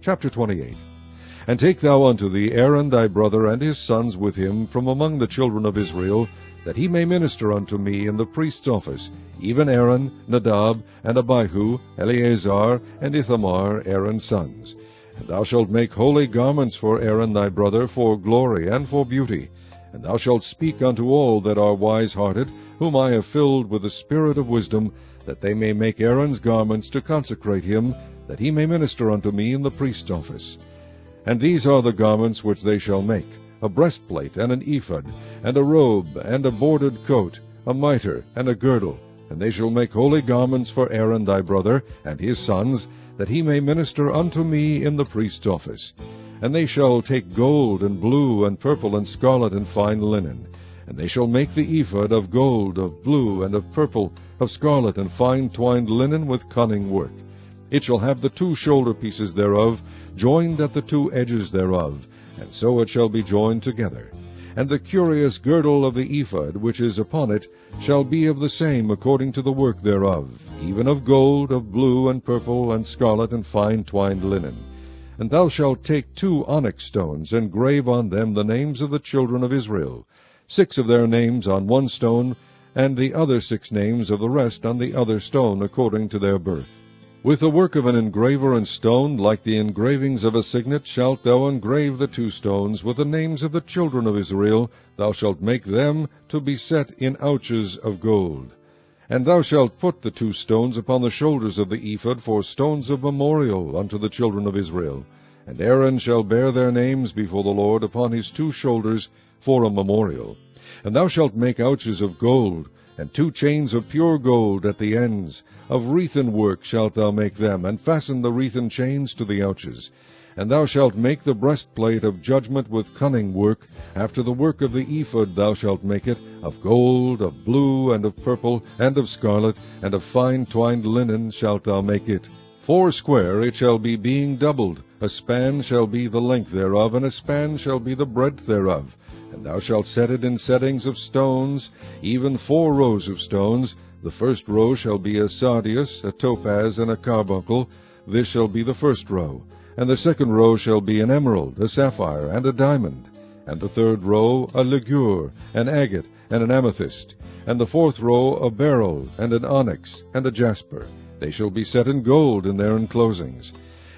Chapter 28. And take thou unto thee Aaron thy brother and his sons with him from among the children of Israel, that he may minister unto me in the priest's office, even Aaron, Nadab, and Abihu, Eleazar, and Ithamar, Aaron's sons. And thou shalt make holy garments for Aaron thy brother, for glory and for beauty. And thou shalt speak unto all that are wise-hearted, whom I have filled with the spirit of wisdom, that they may make Aaron's garments to consecrate him, that he may minister unto me in the priest's office. And these are the garments which they shall make: a breastplate, and an ephod, and a robe, and a bordered coat, a mitre, and a girdle. And they shall make holy garments for Aaron thy brother, and his sons, that he may minister unto me in the priest's office. And they shall take gold, and blue, and purple, and scarlet, and fine linen. And they shall make the ephod of gold, of blue, and of purple, of scarlet, and fine twined linen with cunning work. It shall have the 2 shoulder pieces thereof, joined at the 2 edges thereof, and so it shall be joined together. And the curious girdle of the ephod, which is upon it, shall be of the same according to the work thereof, even of gold, of blue, and purple, and scarlet, and fine twined linen. And thou shalt take 2 onyx stones, and grave on them the names of the children of Israel, 6 of their names on one stone, and the other 6 names of the rest on the other stone, according to their birth. With the work of an engraver in stone, like the engravings of a signet, shalt thou engrave the 2 stones with the names of the children of Israel. Thou shalt make them to be set in ouches of gold. And thou shalt put the 2 stones upon the shoulders of the ephod for stones of memorial unto the children of Israel. And Aaron shall bear their names before the Lord upon his 2 shoulders for a memorial. And thou shalt make ouches of gold, and 2 chains of pure gold at the ends. Of wreathen work shalt thou make them, and fasten the wreathen chains to the ouches. And thou shalt make the breastplate of judgment with cunning work. After the work of the ephod thou shalt make it, of gold, of blue, and of purple, and of scarlet, and of fine twined linen shalt thou make it. 4 square it shall be, being doubled. A span shall be the length thereof, and a span shall be the breadth thereof. And thou shalt set it in settings of stones, even 4 rows of stones. The first row shall be a sardius, a topaz, and a carbuncle. This shall be the first row. And the second row shall be an emerald, a sapphire, and a diamond. And the third row a ligure, an agate, and an amethyst. And the 4th row a beryl, and an onyx, and a jasper. They shall be set in gold in their enclosings.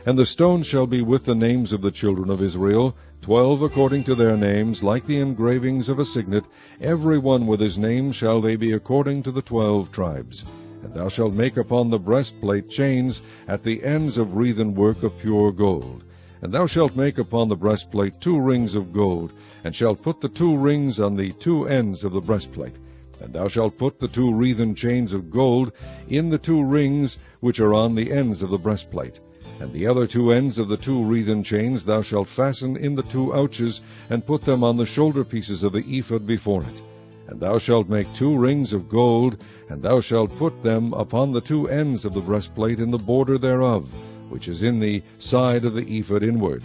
And the stones shall be with the names of the children of Israel, 12 according to their names, like the engravings of a signet. Every one with his name shall they be according to the 12 tribes. And thou shalt make upon the breastplate chains at the ends of wreathen work of pure gold. And thou shalt make upon the breastplate 2 rings of gold, and shalt put the 2 rings on the 2 ends of the breastplate. And thou shalt put the 2 wreathen chains of gold in the 2 rings which are on the ends of the breastplate. And the other 2 ends of the 2 wreathen chains thou shalt fasten in the 2 ouches, and put them on the shoulder pieces of the ephod before it. And thou shalt make 2 rings of gold, and thou shalt put them upon the 2 ends of the breastplate in the border thereof, which is in the side of the ephod inward.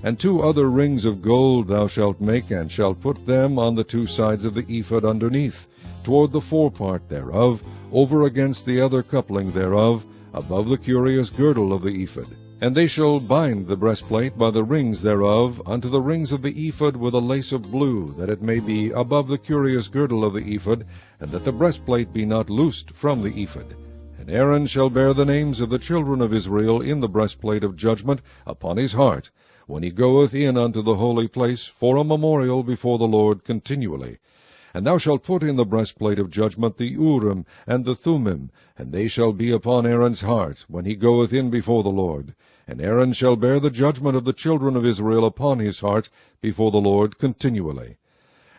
And 2 other rings of gold thou shalt make, and shalt put them on the 2 sides of the ephod underneath, toward the forepart thereof, over against the other coupling thereof, above the curious girdle of the ephod. And they shall bind the breastplate by the rings thereof unto the rings of the ephod with a lace of blue, that it may be above the curious girdle of the ephod, and that the breastplate be not loosed from the ephod. And Aaron shall bear the names of the children of Israel in the breastplate of judgment upon his heart, when he goeth in unto the holy place for a memorial before the Lord continually. And thou shalt put in the breastplate of judgment the Urim and the Thummim, and they shall be upon Aaron's heart, when he goeth in before the Lord. And Aaron shall bear the judgment of the children of Israel upon his heart before the Lord continually.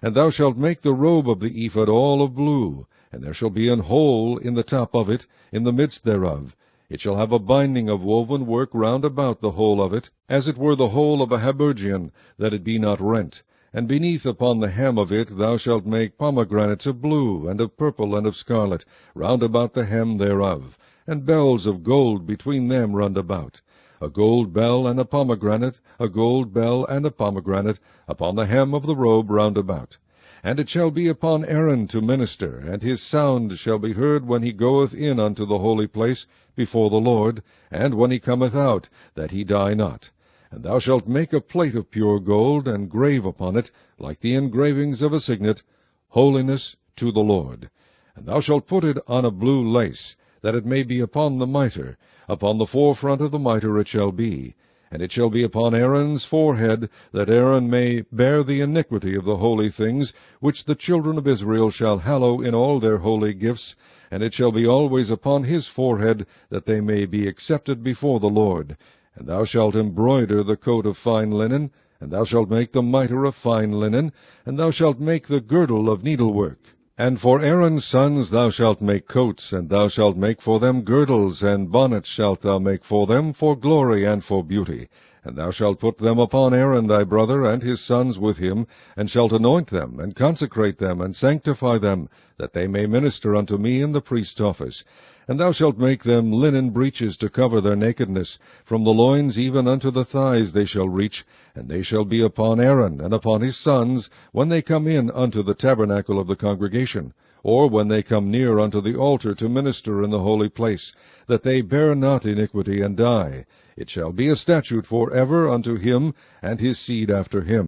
And thou shalt make the robe of the ephod all of blue, and there shall be an hole in the top of it, in the midst thereof. It shall have a binding of woven work round about the hole of it, as it were the hole of a habergeon, that it be not rent. And beneath upon the hem of it thou shalt make pomegranates of blue, and of purple, and of scarlet, round about the hem thereof, and bells of gold between them round about. A gold bell and a pomegranate, a gold bell and a pomegranate, upon the hem of the robe round about. And it shall be upon Aaron to minister, and his sound shall be heard when he goeth in unto the holy place before the Lord, and when he cometh out, that he die not. And thou shalt make a plate of pure gold, and grave upon it, like the engravings of a signet, Holiness to the Lord. And thou shalt put it on a blue lace, that it may be upon the mitre. Upon the forefront of the mitre it shall be. And it shall be upon Aaron's forehead, that Aaron may bear the iniquity of the holy things, which the children of Israel shall hallow in all their holy gifts. And it shall be always upon his forehead, that they may be accepted before the Lord. And thou shalt embroider the coat of fine linen, and thou shalt make the mitre of fine linen, and thou shalt make the girdle of needlework. And for Aaron's sons thou shalt make coats, and thou shalt make for them girdles, and bonnets shalt thou make for them, for glory and for beauty. And thou shalt put them upon Aaron thy brother, and his sons with him, and shalt anoint them, and consecrate them, and sanctify them, that they may minister unto me in the priest's office. And thou shalt make them linen breeches to cover their nakedness. From the loins even unto the thighs they shall reach, and they shall be upon Aaron and upon his sons, when they come in unto the tabernacle of the congregation, or when they come near unto the altar to minister in the holy place, that they bear not iniquity and die. It shall be a statute for ever unto him and his seed after him.